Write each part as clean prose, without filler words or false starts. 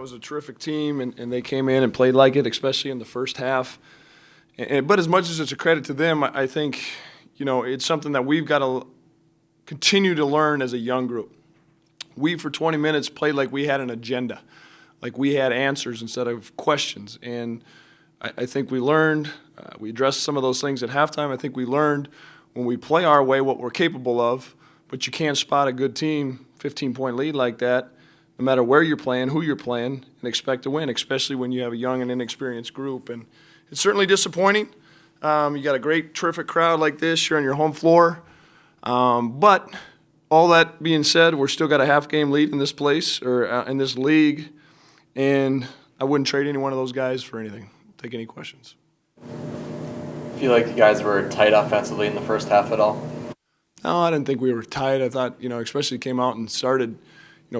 was a terrific team, and they came in and played like it, especially in the first half. But as much as it's a credit to them, I think, it's something that we've got to continue to learn as a young group. We, for 20 minutes, played like we had an agenda, like we had answers instead of questions. And I think we learned, we addressed some of those things at halftime. I think we learned when we play our way what we're capable of, but you can't spot a good team, 15-point lead like that, no matter where you're playing, who you're playing, and expect to win, especially when you have a young and inexperienced group. And it's certainly disappointing. You got a great, terrific crowd like this. You're on your home floor. But all that being said, we're still got a half-game lead in this place or in this league, and I wouldn't trade any one of those guys for anything. Take any questions. I feel like you guys were tight offensively in the first half at all? No, I didn't think we were tight. I thought, especially came out and started,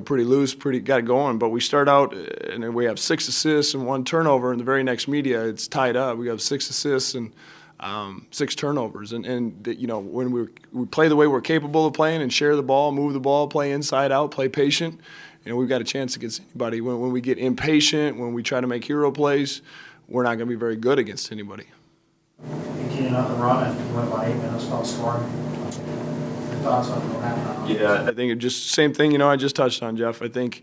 pretty loose, got it going. But we start out and we have 6 assists and 1 turnover. In the very next media, it's tied up. We have 6 assists and 6 turnovers. And when we play the way we're capable of playing and share the ball, move the ball, play inside out, play patient, we've got a chance against anybody. When we get impatient, when we try to make hero plays, we're not going to be very good against anybody. 18-0 run and went by 8 minutes without scoring. Your thoughts on what happened? Yeah, I think it just same thing. I just touched on, Jeff. I think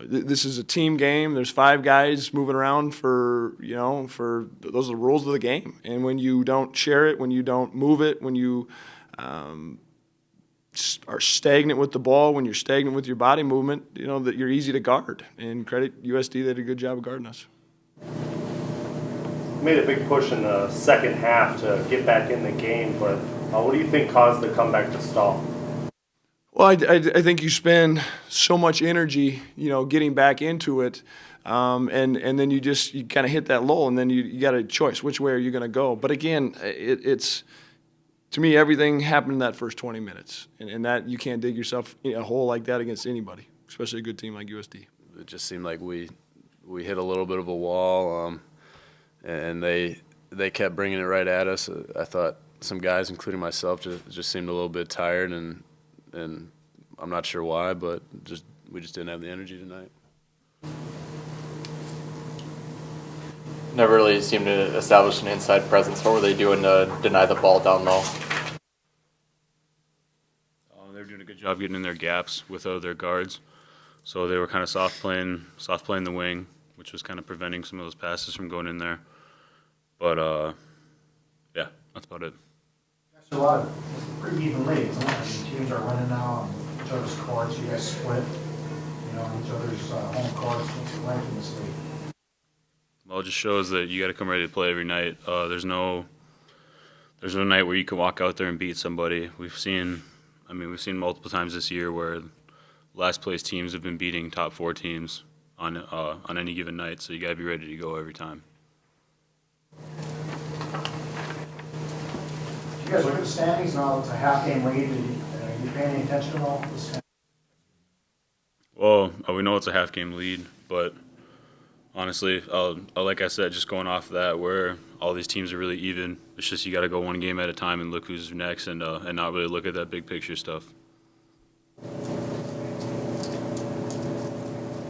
this is a team game. There's 5 guys moving around for those are the rules of the game. And when you don't share it, when you don't move it, when you are stagnant with the ball, when you're stagnant with your body movement, that you're easy to guard. And credit USD, they did a good job of guarding us. Made a big push in the second half to get back in the game, but what do you think caused the comeback to stall? Well, I think you spend so much energy, getting back into it, and then you kind of hit that lull, and then you got a choice. Which way are you going to go? But again, it's to me, everything happened in that first 20 minutes, and that you can't dig yourself in a hole like that against anybody, especially a good team like USD. It just seemed like we hit a little bit of a wall. And they kept bringing it right at us. I thought some guys, including myself, just seemed a little bit tired, and I'm not sure why, but we just didn't have the energy tonight. Never really seemed to establish an inside presence. What were they doing to deny the ball down low? They were doing a good job getting in their gaps with their guards. So they were kind of soft playing the wing, which was kind of preventing some of those passes from going in there. But, yeah, that's about it. It's a pretty even leagues, isn't it? Teams are winning now on each other's courts. You guys split, on each other's home courts. What's it like in this league? Well, it just shows that you got to come ready to play every night. There's no night where you can walk out there and beat somebody. We've seen multiple times this year where last place teams have been beating top 4 teams on any given night, so you got to be ready to go every time. Do you guys look at the standings now? It's a half-game lead. Are you paying any attention at all? Well, we know it's a half-game lead, but honestly, like I said, just going off of that, where all these teams are really even, it's just you got to go one game at a time and look who's next, and not really look at that big picture stuff.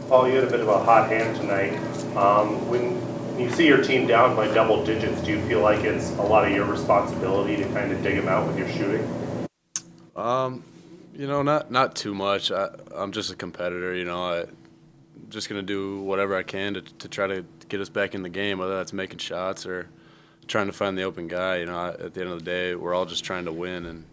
Paul, you had a bit of a hot hand tonight. When you see your team down by double digits, do you feel like it's a lot of your responsibility to kind of dig them out with your shooting? Not too much. I'm just a competitor, I'm just going to do whatever I can to try to get us back in the game, whether that's making shots or trying to find the open guy. At the end of the day, we're all just trying to win. And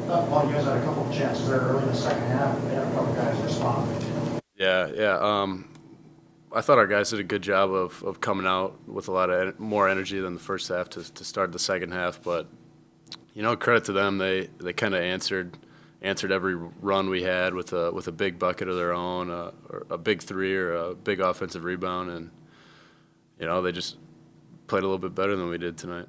Well, you guys had a couple of chances there early in the second half. They had a couple of guys respond. Yeah. I thought our guys did a good job of coming out with a lot of more energy than the first half to start the second half. But, credit to them. They kind of answered every run we had with a big bucket of their own, or a big 3 or a big offensive rebound. And, they just played a little bit better than we did tonight.